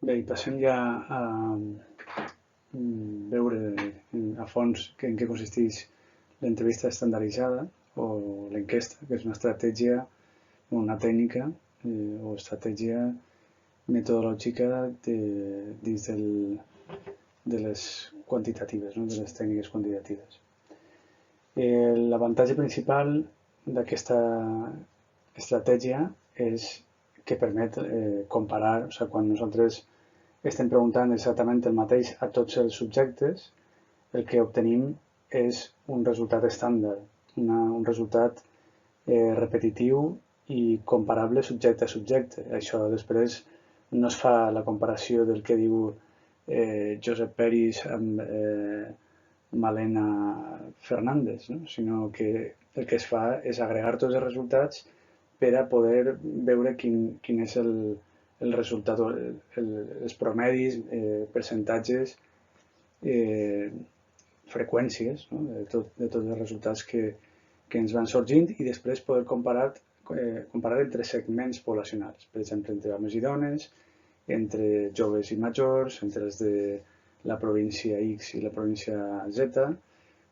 Bé, i passem ja a veure a fons en què consisteix l'entrevista estandarditzada o l'enquesta, que és una estratègia, una tècnica o estratègia metodològica dins de les quantitatives, no? De les tècniques quantitatives. L'avantatge principal d'aquesta estratègia és que permet comparar, o sigui, quan nosaltres estem preguntant exactament el mateix a tots els subjectes, el que obtenim és un resultat estàndard, un resultat repetitiu i comparable subjecte a subjecte. Això després no es fa la comparació del que diu Josep Peris amb Malena Fernández, no? Sinó que el que es fa és agregar tots els resultats per a poder veure quin és el resultat, els promedis, percentatges, freqüències, no? de tots els resultats que ens van sorgint i després poder comparar entre segments poblacionals, per exemple, entre homes i dones, entre joves i majors, entre els de la província X i la província Z,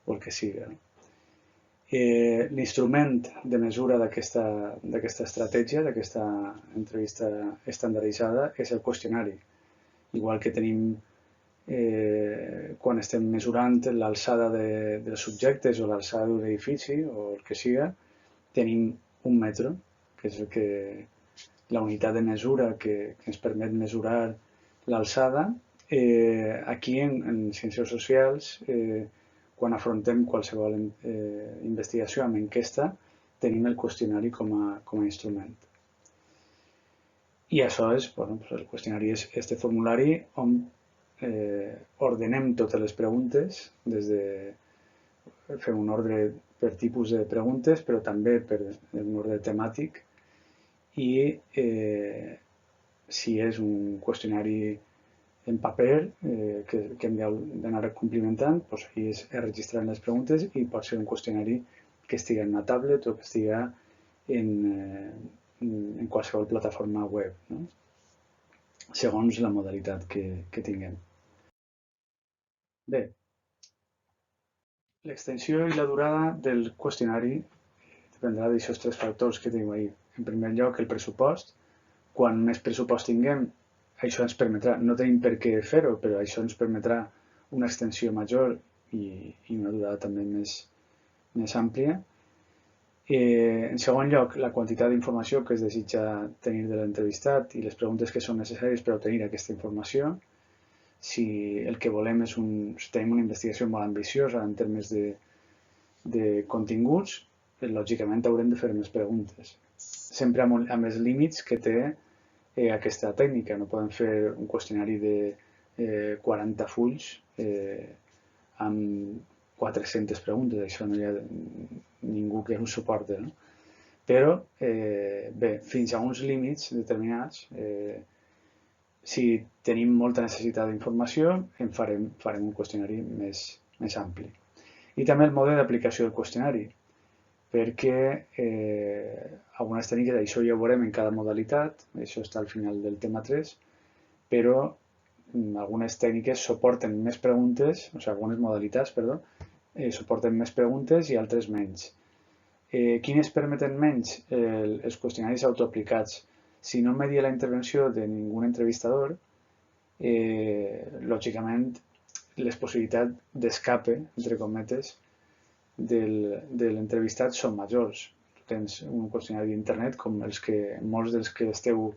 o el que siga. L'instrument de mesura d'aquesta estratègia, d'aquesta entrevista estandarditzada, és el qüestionari. Igual que tenim quan estem mesurant l'alçada dels subjectes o l'alçada d'un edifici o el que siga, tenim un metro, que és la unitat de mesura que ens permet mesurar l'alçada. Aquí, en ciències socials, quan afrontem qualsevol investigació amb enquesta, tenim el qüestionari com a instrument. I això és, el qüestionari és este formulari on ordenem totes les preguntes, fem un ordre per tipus de preguntes, però també per un ordre temàtic, i si és un qüestionari en paper que hem d'anar complimentant, doncs ahí és registrar les preguntes, i pot ser un qüestionari que estigui en una tablet o que estigui en qualsevol plataforma web, no? Segons la modalitat que tinguem. Bé, l'extensió i la durada del qüestionari dependrà d'aquests tres factors que tenim ahí. En primer lloc, el pressupost. Quan més pressupost tinguem, això ens permetrà, no tenim per què fer-ho, però això ens permetrà una extensió major i una durada també més àmplia. En segon lloc, la quantitat d'informació que es desitja tenir de l'entrevistat i les preguntes que són necessàries per obtenir aquesta informació. Si el que volem és si tenim una investigació molt ambiciosa en termes de continguts, lògicament haurem de fer més preguntes. Sempre amb els límits que té aquesta tècnica. No podem fer un qüestionari de 40 fulls amb 400 preguntes. Això no hi ha ningú que ho suporti, no? Però, bé, fins a uns límits determinats, si tenim molta necessitat d'informació, farem un qüestionari més ampli. I també el mode d'aplicació del qüestionari, perquè algunes tècniques, això ja ho veurem en cada modalitat, això està al final del tema 3, però algunes tècniques suporten més preguntes, o sigui, algunes modalitats, perdó, suporten més preguntes i altres menys. Quines permeten menys? Els qüestionaris autoaplicats. Si no media la intervenció de ningú entrevistador, lògicament les possibilitats d'escape, entre cometes, de l'entrevistat són majors. Tu tens un qüestionari d'internet com molts dels que esteu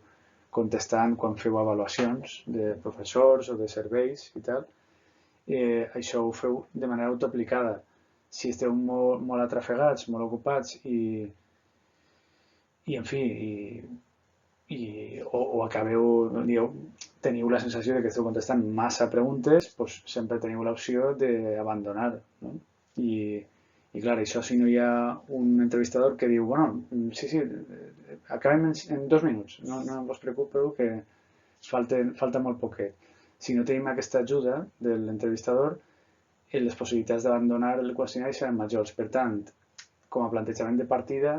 contestant quan feu avaluacions de professors o de serveis i tal. Això ho feu de manera autoaplicada. Si esteu molt atrafegats, molt ocupats i en fi, o teniu la sensació que esteu contestant massa preguntes, doncs sempre teniu l'opció d'abandonar, no? I clar, això si no hi ha un entrevistador que diu, bueno, sí, acabem en 2 minuts, no us preocupeu que falta molt poquet. Si no tenim aquesta ajuda de l'entrevistador, les possibilitats d'abandonar el qüestionari seran majors. Per tant, com a plantejament de partida,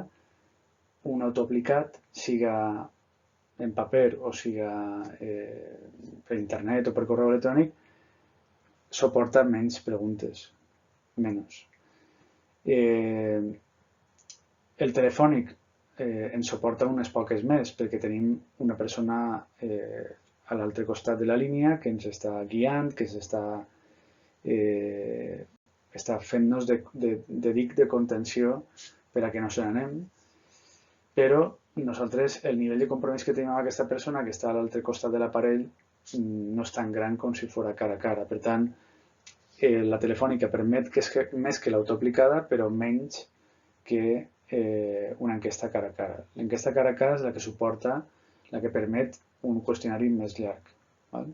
un autoaplicat siga en paper o siga per internet o per correu electrònic, suporta menys preguntes, menys. El telefònic en suporta unes poques més, perquè tenim una persona a l'altre costat de la línia que ens està guiant, que està fent-nos de dic de contenció per a que no se n'anem, però nosaltres el nivell de compromís que tenim amb aquesta persona que està a l'altre costat de l'aparell no és tan gran com si fos cara a cara. Per tant, la telefònica permet que és més que l'autoplicada, però menys que una enquesta cara a cara. L'enquesta cara a cara és la que suporta, la que permet un qüestionari més llarg. Val?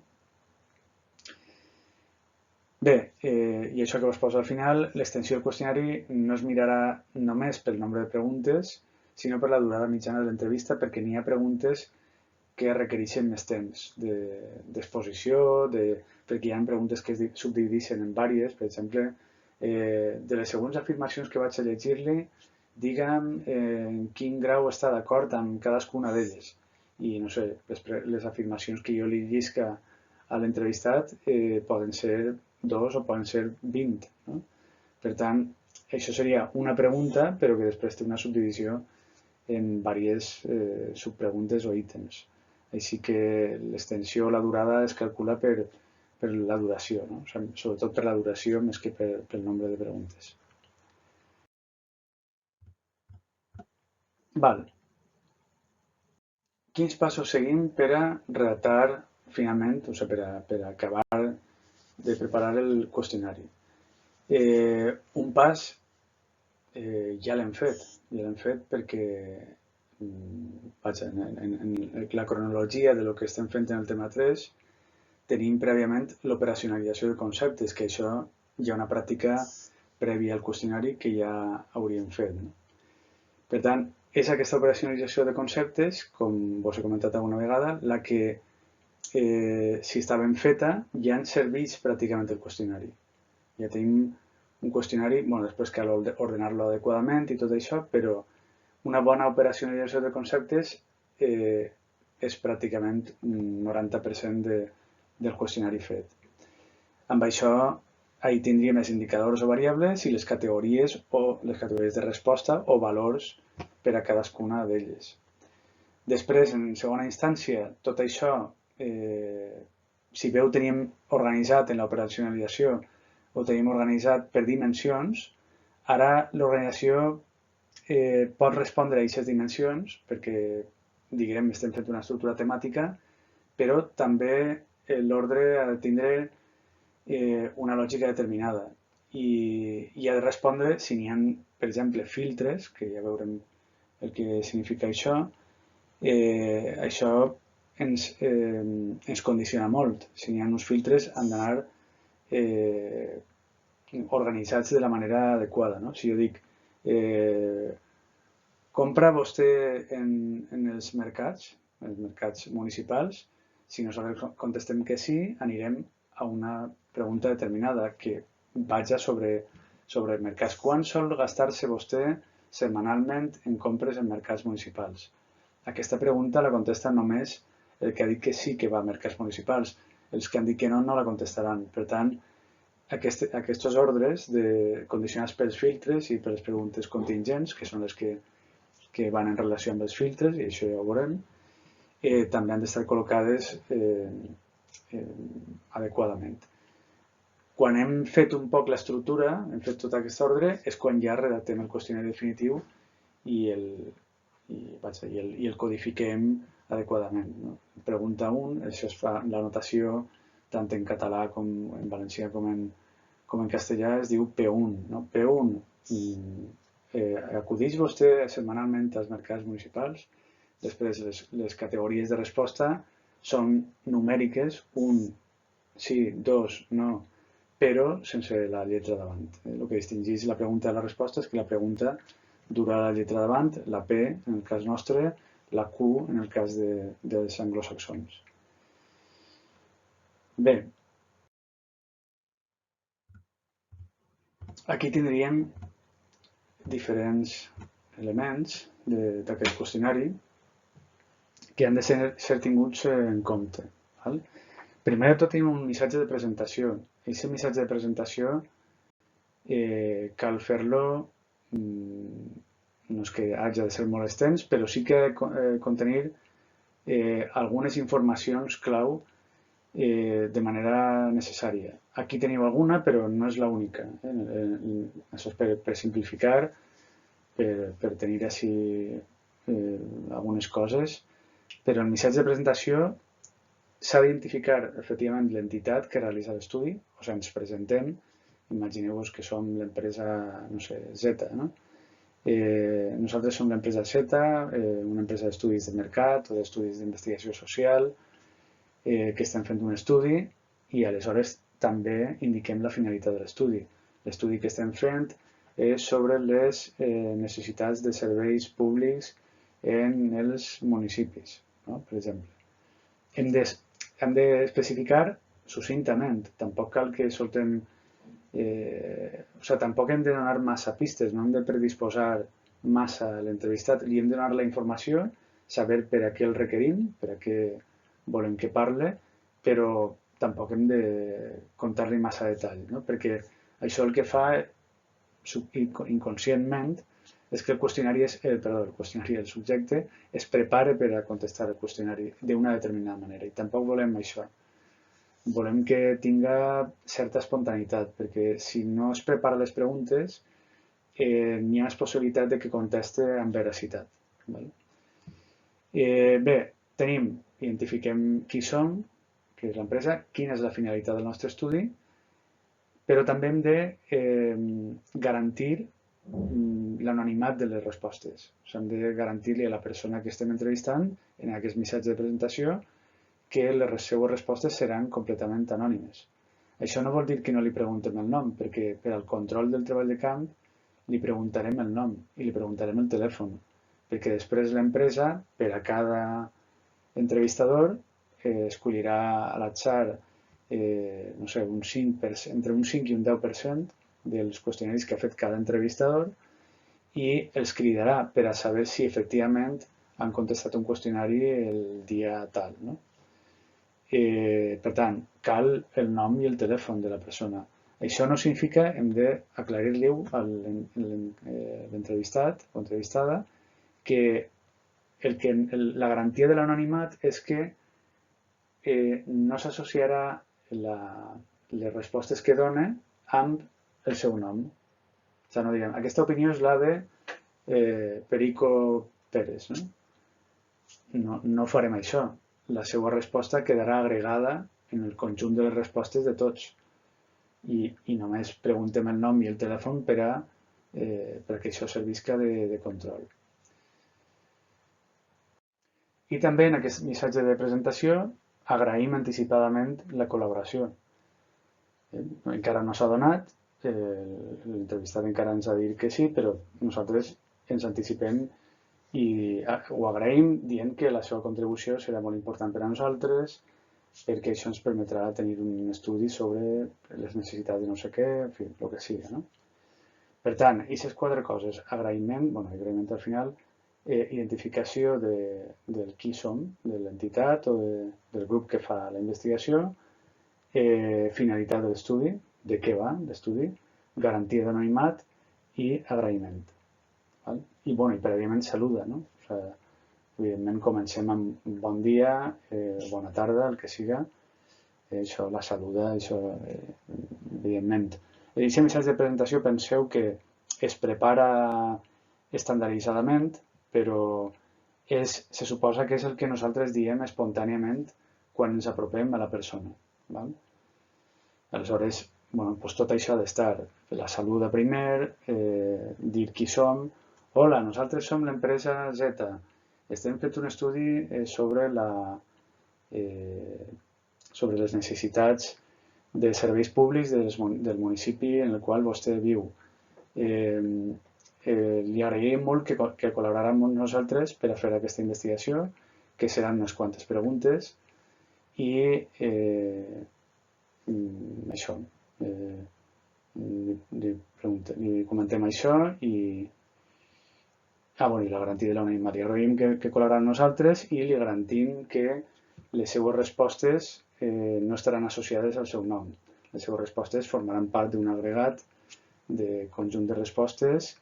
Bé, i això que vos poso al final, l'extensió del qüestionari no es mirarà només pel nombre de preguntes, sinó per la durada mitjana de l'entrevista, perquè n'hi ha preguntes que requereixen més temps d'exposició, perquè hi ha preguntes que es subdivideixen en diverses. Per exemple, de les següents afirmacions que vaig a llegir-li, digue'm en quin grau està d'acord amb cadascuna d'elles. I, no sé, les afirmacions que jo li llisca a l'entrevistat poden ser 2 o poden ser 20. No? Per tant, això seria una pregunta, però que després té una subdivisió en diverses subpreguntes o ítems. Així que l'extensió o la durada es calcula per la duració, no? O sigui, sobretot per la duració més que pel nombre de preguntes. Val. Quins passos seguim per a redactar finalment, o sigui, per a acabar de preparar el qüestionari? Un pas ja l'hem fet perquè vaja, en la cronologia de lo que estem fent en el tema 3 tenim prèviament l'operacionalització de conceptes, que això hi ha una pràctica prèvia al qüestionari que ja hauríem fet. No? Per tant, és aquesta operacionalització de conceptes, com vos he comentat alguna vegada, la que, si està ben feta, ja ens serveix pràcticament el qüestionari. Ja tenim un qüestionari, bueno, després cal ordenar-lo adequadament i tot això, però una bona operacionalització de conceptes és pràcticament un 90% del qüestionari fet. Amb això, ahí tindríem els indicadors o variables i les categories de resposta o valors per a cadascuna d'elles. Després, en segona instància, tot això, si bé ho tenim organitzat en l'operacionalització, ho tenim organitzat per dimensions, ara l'organització pot respondre a aquestes dimensions perquè, diguem, estem fent una estructura temàtica, però també l'ordre ha de tindre una lògica determinada i ha de respondre si n'hi ha, per exemple, filtres, que ja veurem el que significa això, això ens condiciona molt. Si n'hi ha uns filtres han d'anar organitzats de la manera adequada. No? Si jo dic, compra vostè en els mercats municipals, si nosaltres contestem que sí, anirem a una pregunta determinada que vaja sobre mercats. Quan sol gastar-se vostè setmanalment en compres en mercats municipals? Aquesta pregunta la contesta només el que ha dit que sí que va a mercats municipals. Els que han dit que no, no la contestaran. Per tant, aquests ordres condicionats pels filtres i per les preguntes contingents, que són les que van en relació amb els filtres, i això ja ho veurem, també han d'estar col·locades adequadament. Quan hem fet un poc l'estructura, hem fet tot aquest ordre, és quan ja redactem el qüestionari definitiu i el codifiquem adequadament. No? Pregunta 1, això es fa la notació tant en català com en valencià com en castellà, es diu P1. No? P1, acudeix vostè setmanalment als mercats municipals? Després, les categories de resposta són numèriques, 1, sí, 2, no, però sense la lletra davant. El que distingeix la pregunta de la resposta és que la pregunta dura la lletra davant, la P en el cas nostre, la Q en el cas dels anglosaxons. Bé, aquí tindríem diferents elements d'aquest qüestionari que han de ser tinguts en compte. Val? Primer de tot tenim un missatge de presentació. Aquest missatge de presentació cal fer-lo, no és que hagi de ser molt extens, però sí que ha de contenir algunes informacions clau de manera necessària. Aquí teniu alguna, però no és l'única. Això és per simplificar, per tenir així algunes coses, però el missatge de presentació s'ha d'identificar efectivament l'entitat que realitza l'estudi, o sigui, ens presentem, imagineu-vos que som l'empresa, no sé, Z, no? Nosaltres som l'empresa Z, una empresa d'estudis de mercat o d'estudis d'investigació social, que estem fent un estudi i aleshores també indiquem la finalitat de l'estudi. L'estudi que estem fent és sobre les necessitats de serveis públics en els municipis, no? Per exemple. Hem d'especificar succintament, tampoc cal que soltem, tampoc hem de donar massa pistes, no hem de predisposar massa a l'entrevistat, li hem de donar la informació, saber per a què el requerim, per a què volem que parle, però tampoc hem de contar-li massa detall, no? Perquè això el que fa inconscientment és que el qüestionari el subjecte es prepara per a contestar el qüestionari d'una determinada manera i tampoc volem això. Volem que tinga certa espontaneïtat, perquè si no es prepara les preguntes n'hi ha més possibilitat de que conteste amb veracitat. Bé, identifiquem qui som, que és l'empresa, quina és la finalitat del nostre estudi, però també hem de garantir l'anonimat de les respostes. O sigui, hem de garantir-li a la persona que estem entrevistant, en aquest missatge de presentació, que les seues respostes seran completament anònimes. Això no vol dir que no li preguntem el nom, perquè per al control del treball de camp li preguntarem el nom i li preguntarem el telèfon, perquè després l'empresa, per a cada entrevistador, escollirà a l'atzar no sé, entre un 5 i un 10% dels qüestionaris que ha fet cada entrevistador i els cridarà per a saber si efectivament han contestat un qüestionari el dia tal, no? Per tant, cal el nom i el telèfon de la persona. Això no significa que hem d'aclarir-li a l'entrevistat o entrevistada que la garantia de l'anonimat és que no s'associarà les respostes que dona amb el seu nom. O sigui, no diguem, aquesta opinió és la de Perico Pérez, no? No farem això. La seva resposta quedarà agregada en el conjunt de les respostes de tots i només preguntem el nom i el telèfon perquè això servisca de control. I també en aquest missatge de presentació agraïm anticipadament la col·laboració. Encara no s'ha donat, l'entrevistat encara ens ha dit que sí, però nosaltres ens anticipem i ho agraïm dient que la seva contribució serà molt important per a nosaltres perquè això ens permetrà tenir un estudi sobre les necessitats de no sé què, en fi, el que sigui, no? Per tant, aquestes 4 coses, agraïment al final, identificació del qui som, de l'entitat o del grup que fa la investigació, finalitat de l'estudi, de què va l'estudi, garantia d'anonimat i agraïment. I prèviament saluda, no? O sigui, evidentment comencem amb bon dia, bona tarda, el que siga, això, la saluda, això, evidentment. Aquest missatge de presentació penseu que es prepara estandarditzadament, però se suposa que és el que nosaltres diem espontàniament quan ens apropem a la persona. Aleshores, tot això ha d'estar. La saluda primer, dir qui som. Hola, nosaltres som l'empresa Z. Estem fent un estudi sobre les necessitats de serveis públics del municipi en el qual vostè viu. Li agraïm molt que col·laborarà amb nosaltres per a fer aquesta investigació, que seran unes quantes preguntes, i això. Li comentem això i Bueno, i la garantia de l'anonimat. Li agraïm que col·laborarà amb nosaltres i li garantim que les seues respostes no estaran associades al seu nom. Les seues respostes formaran part d'un agregat de conjunt de respostes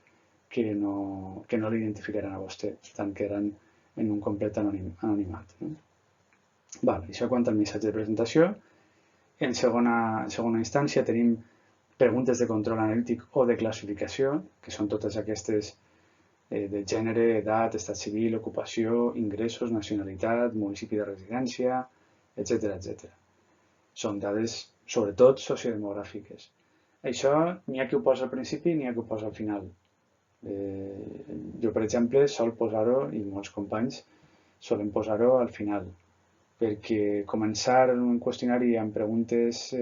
que no l'identificaran a vostè. Per tant, quedaran en un complet anonimat. Això quant al missatge de presentació. En segona instància tenim preguntes de control analític o de classificació, que són totes aquestes de gènere, edat, estat civil, ocupació, ingressos, nacionalitat, municipi de residència, etc. Són dades, sobretot, sociodemogràfiques. Això n'hi ha qui ho posa al principi i n'hi ha qui ho posa al final. Jo, per exemple, sol posar-ho, i molts companys solen posar-ho al final, perquè començar un qüestionari amb preguntes,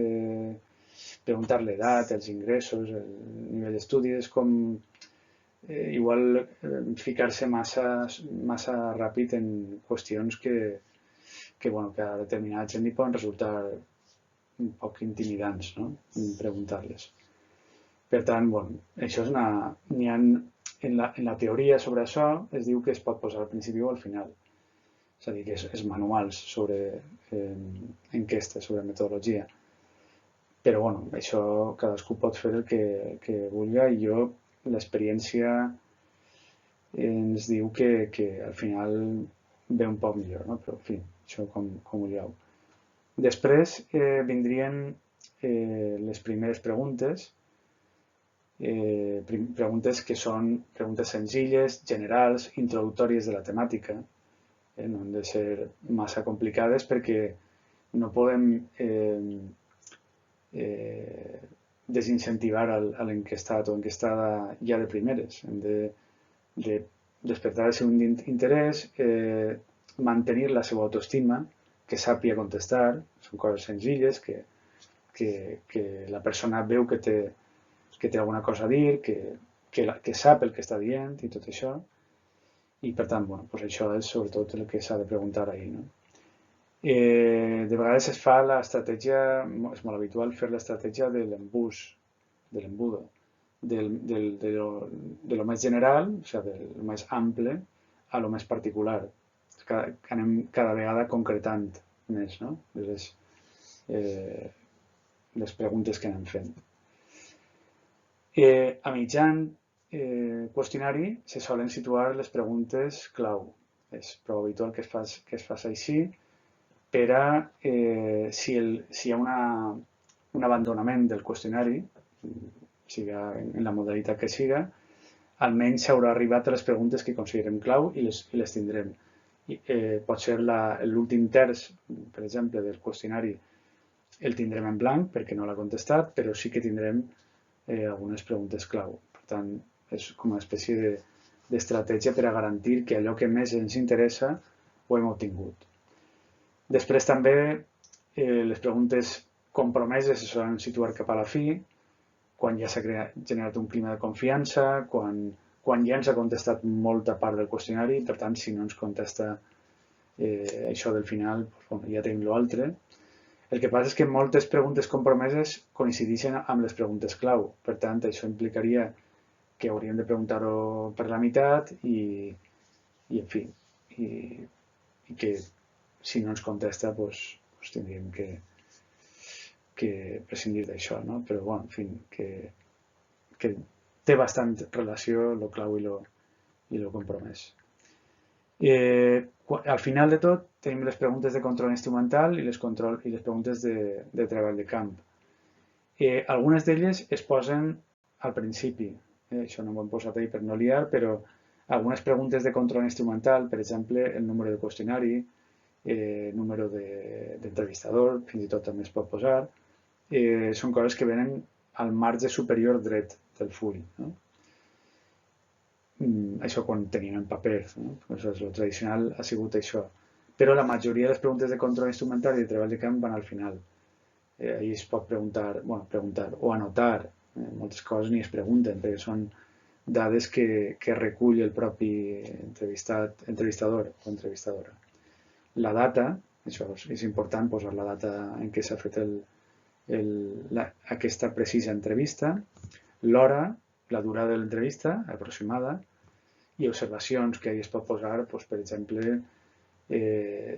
preguntar l'edat, els ingressos, el nivell d'estudis, com igual ficar-se massa ràpid en qüestions que a determinada gent li poden resultar un poc intimidants, no? Preguntar-les. Per tant, això és en la teoria sobre això es diu que es pot posar al principi o al final. És a dir, que és manuals sobre enquestes, sobre metodologia. Però, això cadascú pot fer el que vulgui i jo l'experiència ens diu que al final ve un poc millor, no? Però, en fi, això com ho vulgueu. Després vindrien les primeres preguntes, preguntes que són preguntes senzilles, generals, introductòries de la temàtica. No han de ser massa complicades perquè no podem desincentivar a l'enquestat o enquestada ja de primeres. Hem de despertar el seu interès, mantenir la seva autoestima, que sàpiga contestar, són coses senzilles, que la persona veu que té alguna cosa a dir, que sap el que està dient i tot això. I per tant, això és sobretot el que s'ha de preguntar ahir, no? De vegades es fa l'estratègia, és molt habitual fer l'estratègia de l'embús, de l'embudo, de lo més general, o sigui, del més ample, a lo més particular. Anem cada vegada concretant més, no? Les preguntes que anem fent. A mitjan qüestionari se solen situar les preguntes clau. És prou habitual que es faci així per a, si hi ha un abandonament del qüestionari, siga en la modalitat que siga, almenys s'haurà arribat a les preguntes que considerem clau i les tindrem. Pot ser l'últim terç, per exemple, del qüestionari el tindrem en blanc perquè no l'ha contestat, però sí que tindrem algunes preguntes clau. Per tant, és com una espècie d'estratègia per a garantir que allò que més ens interessa ho hem obtingut. Després també les preguntes compromeses se solen situar cap a la fi, quan ja s'ha generat un clima de confiança, quan ja ens ha contestat molta part del qüestionari, per tant, si no ens contesta això del final, ja tenim l'altre. El que passa és que moltes preguntes compromeses coincideixen amb les preguntes clau. Per tant, això implicaria que hauríem de preguntar-ho per la meitat i en fi, i que si no ens contesta, doncs tindríem que prescindir d'això, no? Però, en fi, que té bastant relació lo clau i lo compromès. Al final de tot tenim les preguntes de control instrumental i les preguntes de treball de camp. Algunes d'elles es posen al principi, això no m'ho hem posat ahir per no liar, però algunes preguntes de control instrumental, per exemple, el número de qüestionari, número d'entrevistador, fins i tot també es pot posar, són coses que venen al marge superior dret del full, no? Això quan tenim en paper, no? El tradicional ha sigut això. Però la majoria de les preguntes de control instrumental i de treball de camp van al final. Ahir es pot preguntar o anotar, moltes coses ni es pregunten, perquè són dades que recull el propi entrevistador o entrevistadora. La data, això és important, posar la data en què s'ha fet aquesta precisa entrevista, l'hora, la durada de l'entrevista aproximada, i observacions que es pot posar, doncs, per exemple,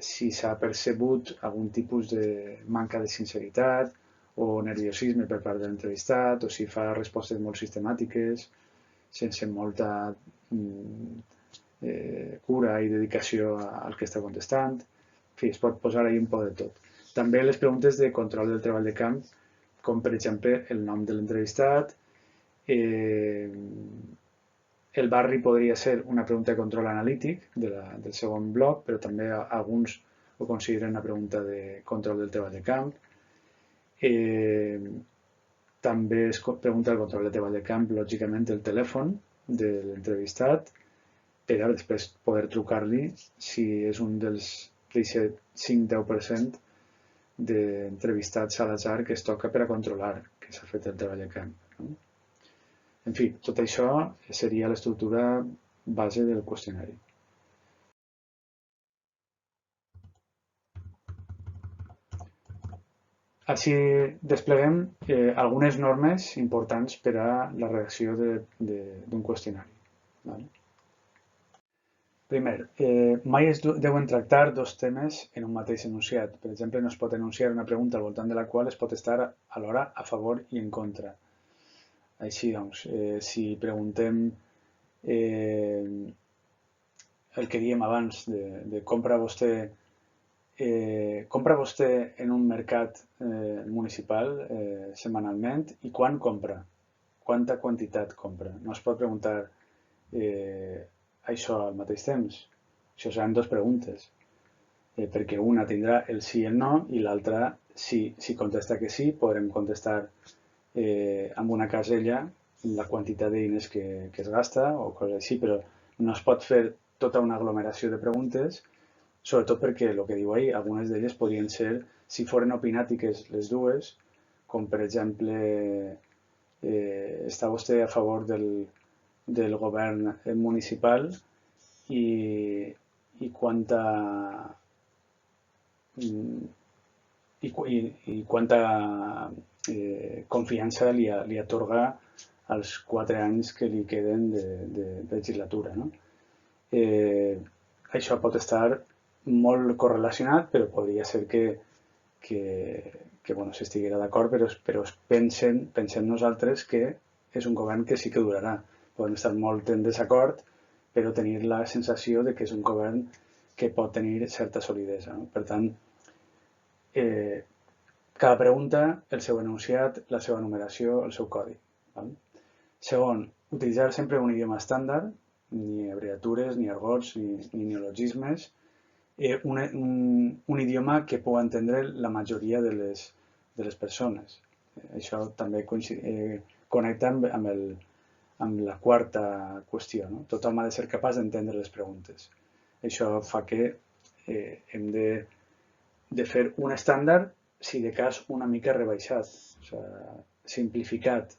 si s'ha percebut algun tipus de manca de sinceritat o nerviosisme per part de l'entrevistat, o si fa respostes molt sistemàtiques, sense molta cura i dedicació al que està contestant. En fi, es pot posar ahí un poc de tot. També les preguntes de control del treball de camp, com per exemple el nom de l'entrevistat, el barri podria ser una pregunta de control analític del segon bloc, però també alguns ho consideren una pregunta de control del treball de camp. També es pregunta el control del treball de camp, lògicament, el telèfon de l'entrevistat, per a després poder trucar-li si és un d'aquest 5-10% d'entrevistats a l'atzar que es toca per a controlar que s'ha fet el treball de camp. No? En fi, tot això seria l'estructura base del qüestionari. Així despleguem algunes normes importants per a la redacció d'un qüestionari. Vale? Primer, mai es deuen tractar dos temes en un mateix enunciat. Per exemple, no es pot enunciar una pregunta al voltant de la qual es pot estar alhora a favor i en contra. Així doncs, si preguntem el que diem abans de compra vostè en un mercat municipal setmanalment i quan compra? Quanta quantitat compra? No es pot preguntar això al mateix temps. Això seran dues preguntes, perquè una tindrà el sí i el no i l'altra, si contesta que sí, podrem contestar amb una casella la quantitat de diners que es gasta o coses així, però no es pot fer tota una aglomeració de preguntes, sobretot perquè el que diu ahir, algunes d'elles podrien ser, si foren opinàtiques les dues, com per exemple, està vostè a favor del govern municipal i quanta confiança li atorga als 4 anys que li queden de legislatura. No? Això pot estar molt correlacionat, però podria ser que bueno, s'estiguera d'acord, però pensem nosaltres que és un govern que sí que durarà. Podem estar molt en desacord, però tenir la sensació de que és un govern que pot tenir certa solidesa. No? Per tant, cada pregunta, el seu enunciat, la seva numeració, el seu codi. Val? Segon, utilitzar sempre un idioma estàndard, ni abreviatures, ni argots, ni neologismes, un idioma que pugui entendre la majoria de les persones. Això també connecta amb la quarta qüestió. No? Tothom ha de ser capaç d'entendre les preguntes. Això fa que hem de fer un estàndard, si de cas una mica rebaixat, o sigui, simplificat.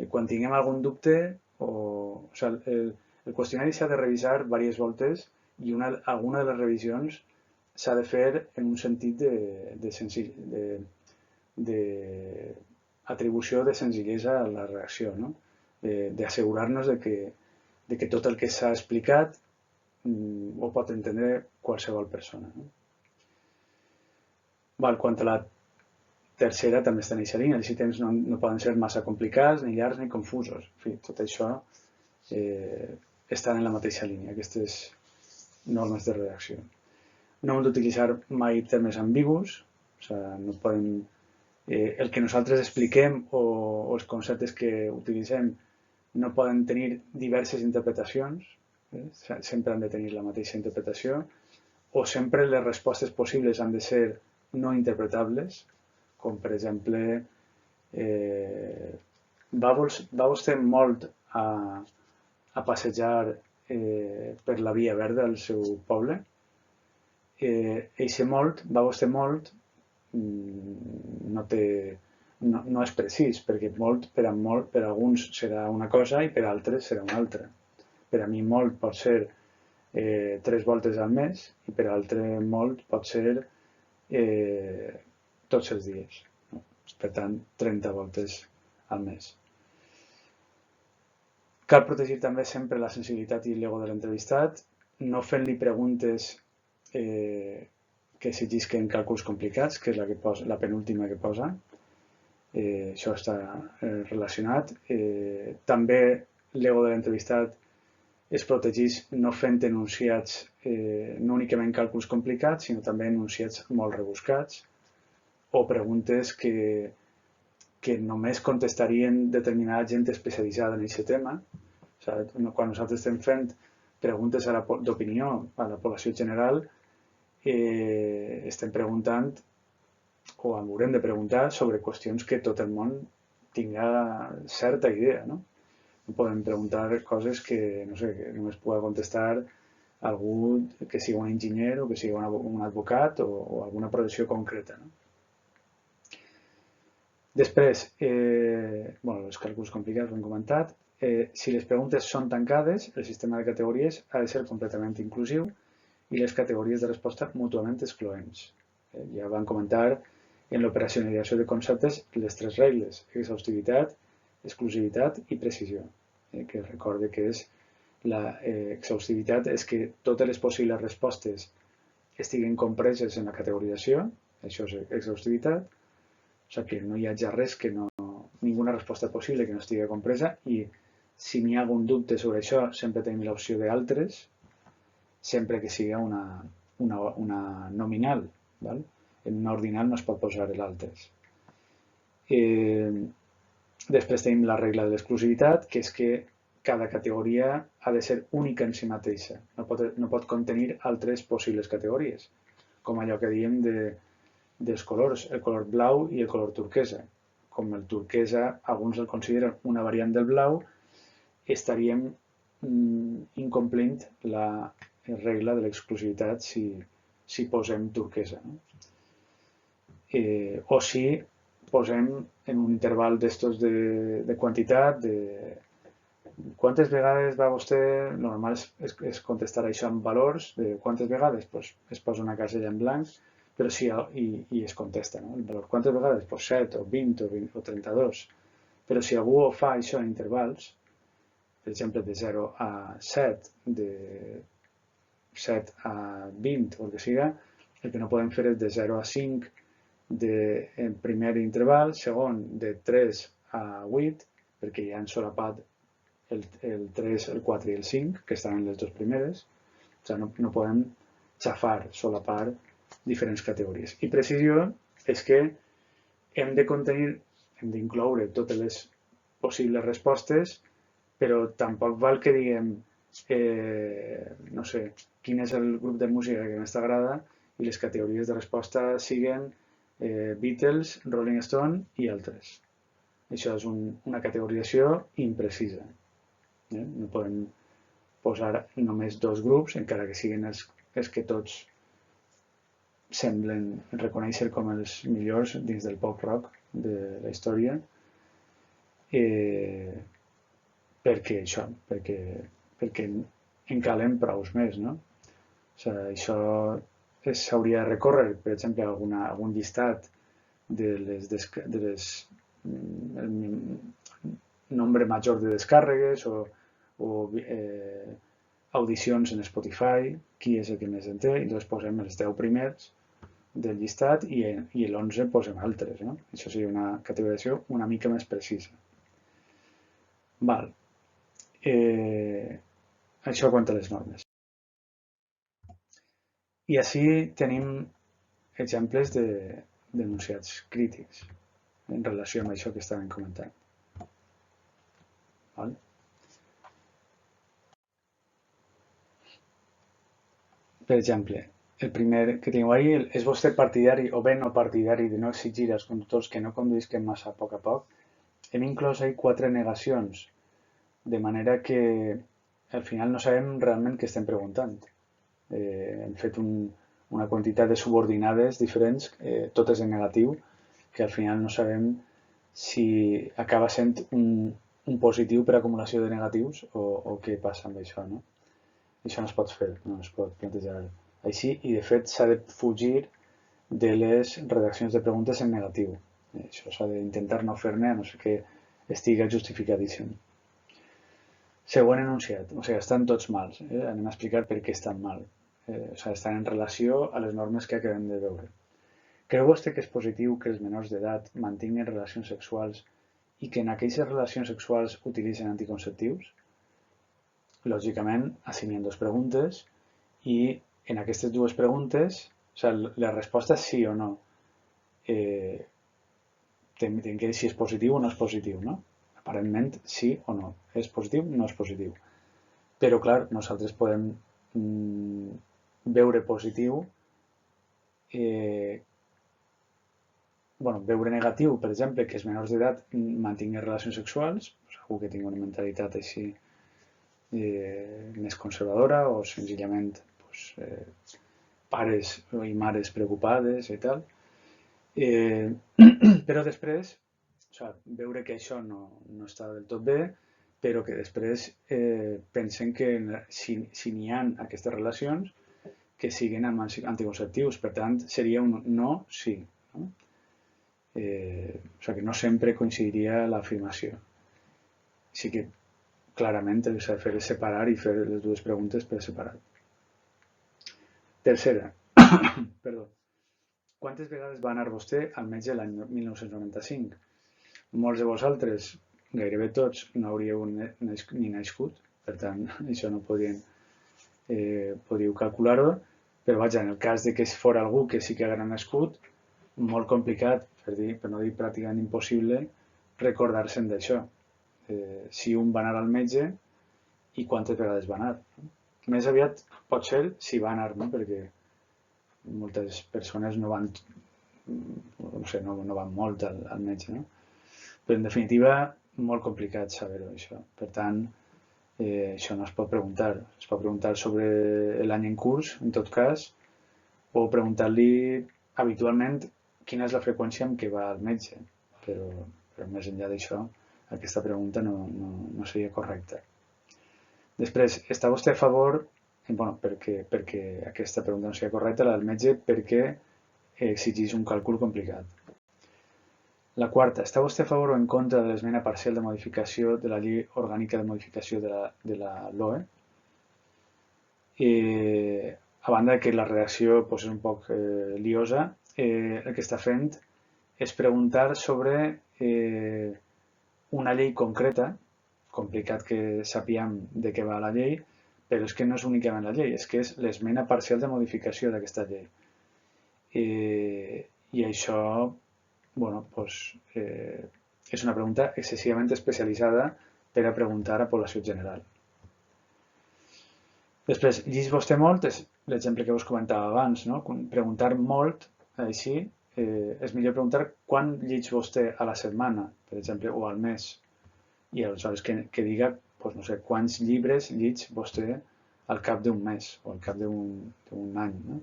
Quan tinguem algun dubte, el qüestionari s'ha de revisar diverses voltes i alguna de les revisions s'ha de fer en un sentit d'atribució de senzillesa a la reacció, no? D'assegurar-nos de que tot el que s'ha explicat ho pot entendre qualsevol persona. No? Quant a la tercera, també està en aquesta línia. Els ítems no poden ser massa complicats, ni llargs, ni confusos. En fi, tot això estan en la mateixa línia, aquestes normes de redacció. No hem d'utilitzar mai termes ambigus, o sigui, no podem... el que nosaltres expliquem o els conceptes que utilitzem no poden tenir diverses interpretacions, sempre han de tenir la mateixa interpretació, o sempre les respostes possibles han de ser no interpretables, com per exemple, va vostè molt a passejar per la Via Verda al seu poble? Eixe molt, va vostè molt, no és precís, perquè molt per alguns serà una cosa i per altres serà una altra. Per a mi molt pot ser 3 voltes al mes i per altre molt pot ser tots els dies. Per tant, 30 voltes al mes. Cal protegir també sempre la sensibilitat i l'ego de l'entrevistat, no fent-li preguntes que exigisquen càlculs complicats, que és la penúltima que posa. Això està relacionat. També l'ego de l'entrevistat es protegeix no fent enunciats, no únicament càlculs complicats, sinó també enunciats molt rebuscats o preguntes que només contestarien determinada gent especialitzada en aquest tema. O sigui, quan nosaltres estem fent preguntes d'opinió a la població general, estem preguntant o haurem de preguntar sobre qüestions que tot el món tinga certa idea, no? No podem preguntar coses que, no sé, que només pugui contestar algú que sigui un enginyer o que sigui un advocat o alguna professió concreta, no? Després, els càlculs complicats ho hem comentat. Si les preguntes són tancades, el sistema de categories ha de ser completament inclusiu i les categories de resposta mútuament excloents. Ja vam comentar en l'operacionalització de conceptes les 3 regles: exhaustivitat, exclusivitat i precisió. Que recorde que l'exhaustivitat és que totes les possibles respostes estiguin compreses en la categorització, això és exhaustivitat. O sigui que no hi hagi res ninguna resposta possible que no estigui compresa, i si n'hi ha algun dubte sobre això sempre tenim l'opció d'altres, sempre que sigui una nominal. Val? En una ordinal no es pot posar l'altres. Després tenim la regla de l'exclusivitat, que és que cada categoria ha de ser única en si mateixa, no pot contenir altres possibles categories, com allò que diem dels colors, el color blau i el color turquesa. Com el turquesa alguns el consideren una variant del blau, estaríem incomplint la regla de l'exclusivitat si posem turquesa. O si posem en un interval d'estos de quantitat, quantes vegades va vostè, normal és contestar això amb valors, de quantes vegades, es posa una casella en blanc, però sí, i es contesta, no? El valor. Quantes vegades? 7 o 20 o 32. Però si algú ho fa això en intervals, per exemple, de 0 a 7, de 7 a 20 o el que siga, el que no podem fer és de 0 a 5 en primer interval, segon de 3 a 8, perquè ja han solapat el 3, el 4 i el 5, que estan en les dues primeres. O sigui, no podem xafar, solapar diferents categories. I precisió és que hem d'incloure totes les possibles respostes, però tampoc val que diguem, no sé, quin és el grup de música que més t'agrada i les categories de resposta siguen Beatles, Rolling Stone i altres. Això és una categorització imprecisa. No podem posar només 2 grups, encara que siguin els que tots semblen reconèixer com els millors dins del pop rock de la història, perquè en calen prous més, no? O sigui, això s'hauria de recórrer, per exemple, a algun llistat de les nombre major de descàrregues o audicions en Spotify, qui és el que més en té, i llavors posem els 10 primers del llistat i l'11 posem altres, no? Això seria una categorització una mica més precisa. Val. Això quant a les normes. I així tenim exemples d'enunciats crítics en relació amb això que estàvem comentant. Val? Per exemple, el primer que teniu ahí, és vostè partidari o bé no partidari de no exigir als conductors que no conduïsquen massa a poc a poc? Hem inclòs ahí 4 negacions, de manera que al final no sabem realment què estem preguntant. Hem fet una quantitat de subordinades diferents, totes en negatiu, que al final no sabem si acaba sent un positiu per acumulació de negatius o què passa amb això, no? Això no es pot fer, no es pot plantejar així, i de fet s'ha de fugir de les redaccions de preguntes en negatiu. Això s'ha d'intentar no fer-ne, a no ser que estigui justificadíssim. Següent enunciat, o sigui, estan tots mals. Anem a explicar per què estan mal. O sigui, estan en relació a les normes que acabem de veure. Creu vostè que és positiu que els menors d'edat mantinguin relacions sexuals i que en aquelles relacions sexuals utilitzen anticonceptius? Lògicament, assumien dues preguntes i en aquestes dues preguntes, o sigui, la resposta és sí o no. Hem de dir si és positiu o no és positiu, no? Aparentment, sí o no. És positiu o no és positiu. Però, clar, nosaltres podem veure positiu, veure negatiu, per exemple, que els menors d'edat mantinguin relacions sexuals, algú que tingui una mentalitat així més conservadora o senzillament pares i mares preocupades i tal. Però després, veure que això no està del tot bé, però que després pensen que si n'hi ha aquestes relacions, que siguin amb anticonceptius. Per tant, seria un no, sí. No? O sigui que no sempre coincidiria l'afirmació. Així que clarament el que s'ha de fer és separar i fer les dues preguntes per separat. Tercera. Perdó. Quantes vegades va anar vostè al metge l'any 1995? Molts de vosaltres, gairebé tots, no hauríeu ni nascut, per tant, això no podríeu calcular-ho, però vaja, en el cas de que fos algú que sí que hagués nascut, molt complicat, per no dir pràcticament impossible, recordar-se'n d'això. Si un va anar al metge i quantes vegades va anar. Més aviat pot ser si va anar, no? Perquè moltes persones no van, no van molt al metge, no? Però en definitiva, molt complicat saber-ho, això. Per tant, això no es pot preguntar. Es pot preguntar sobre l'any en curs, en tot cas, o preguntar-li habitualment quina és la freqüència amb què va al metge. Però més enllà d'això, aquesta pregunta no seria correcta. Després, està vostè a favor, perquè aquesta pregunta no seria correcta, la del metge, perquè exigís un càlcul complicat. La quarta, està vostè a favor o en contra de l'esmena parcial de modificació de la llei orgànica de modificació de la LOE? A banda que la redacció és un poc liosa, el que està fent és preguntar sobre una llei concreta, complicat que sapiguem de què va la llei, però és que no és únicament la llei, és que és l'esmena parcial de modificació d'aquesta llei. I això és una pregunta excessivament especialitzada per a preguntar a població general. Després, llegeix vostè molt, és l'exemple que us comentava abans, no? Preguntar molt, així, és millor preguntar quan llegeix vostè a la setmana, per exemple, o al mes, i aleshores que diga, no sé, quants llibres llegeix vostè al cap d'un mes o al cap d'un any, no?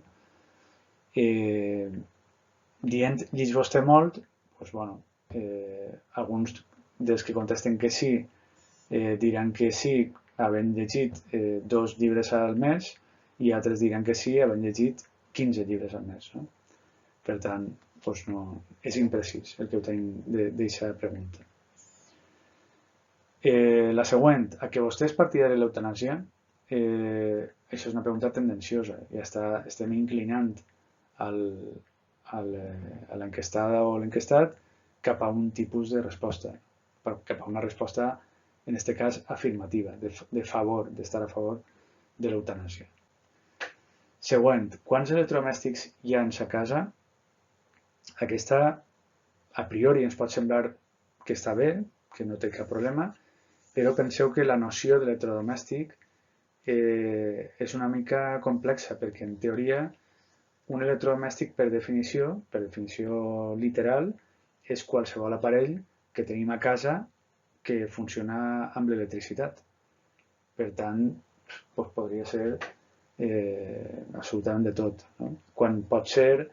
Dient llegeix vostè molt, alguns dels que contesten que sí diran que sí havent llegit 2 llibres al mes i altres diran que sí havent llegit 15 llibres al mes. No? Per tant, no, és imprecís el que ho tenim d'aquesta pregunta. La següent, a que vostè és partidari de l'eutanàsia? Això és una pregunta tendenciosa. Ja estem inclinant a l'enquestada o l'enquestat cap a un tipus de resposta, cap a una resposta, en aquest cas, afirmativa, de favor, d'estar a favor de l'eutanàsia. Següent, quants electrodomèstics hi ha en sa casa? Aquesta, a priori, ens pot semblar que està bé, que no té cap problema, però penseu que la noció d'electrodomèstic és una mica complexa, perquè en teoria un electrodomèstic per definició literal, és qualsevol aparell que tenim a casa que funciona amb l'electricitat. Per tant, podria ser absolutament de tot. No? Quan pot ser,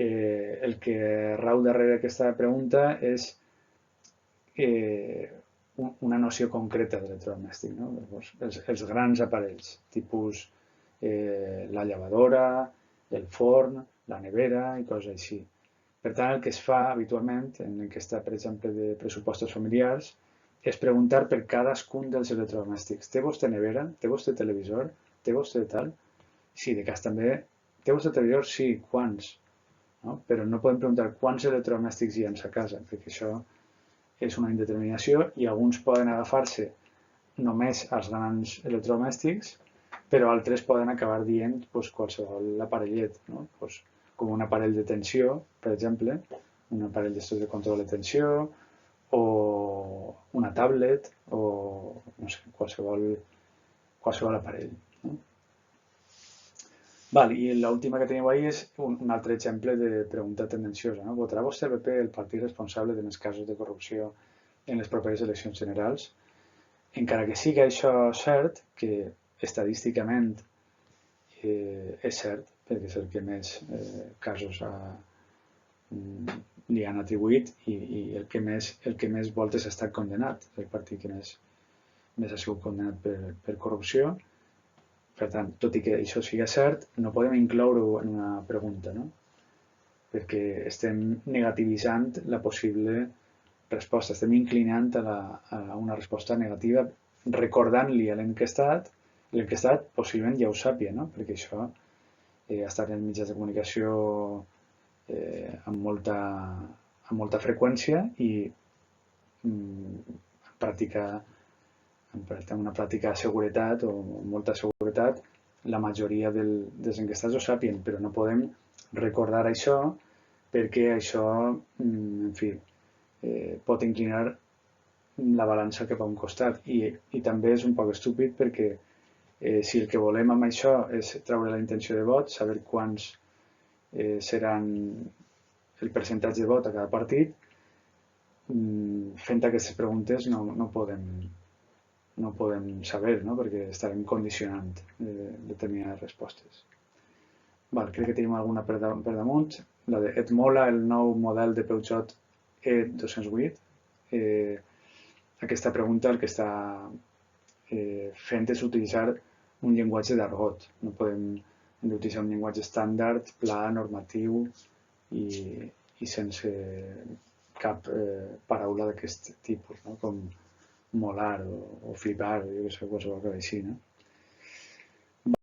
el que rau darrere aquesta pregunta és una noció concreta d'electrodomèstic. No? Els grans aparells, tipus la llevadora, el forn, la nevera i coses així. Per tant, el que es fa habitualment en aquesta, per exemple, de pressupostos familiars, és preguntar per cadascun dels electrodomèstics. Té vostè nevera? Té vostè televisor? Té vostè tal? Sí, de cas també. Té vostè televisor? Sí, quants? No? Però no podem preguntar quants electrodomèstics hi ha a casa, perquè això és una indeterminació i alguns poden agafar-se només als grans electrodomèstics, però altres poden acabar dient qualsevol aparellet, no? Com un aparell de tensió, per exemple, un aparell de control de tensió, o una tablet, o no sé, qualsevol aparell. No? Val, i l'última que tenim ahí és un altre exemple de pregunta tendenciosa. No? Votarà vostè el PP el partit responsable de més casos de corrupció en les properes eleccions generals? Encara que sigui això cert, que estadísticament és cert, perquè és el que més casos li han atribuït i el que més voltes ha estat condemnat, el partit que més ha sigut condemnat per corrupció. Per tant, tot i que això sigui cert, no podem incloure-ho en una pregunta, no? Perquè estem negativitzant la possible resposta, estem inclinant a una resposta negativa, recordant-li a l'enquestat possiblement ja ho sàpia, no? Perquè això ha estat en mitjans de comunicació amb molta freqüència i en pràctica, amb una pràctica de seguretat o molta seguretat, la majoria dels enquestats ho sàpien, però no podem recordar això perquè això, en fi, pot inclinar la balança cap a un costat i també és un poc estúpid perquè si el que volem amb això és treure la intenció de vot, saber quants seran el percentatge de vot a cada partit, fent aquestes preguntes no podem saber, no? Perquè estarem condicionant determinades respostes. Val, crec que tenim alguna per damunt. La de et mola el nou model de Peugeot E208? Aquesta pregunta el que està fent és utilitzar un llenguatge d'argot. No podem utilitzar un llenguatge estàndard, pla, normatiu i sense cap paraula d'aquest tipus, no? Com molar o flipar, jo que sé, qualsevol cosa així, no?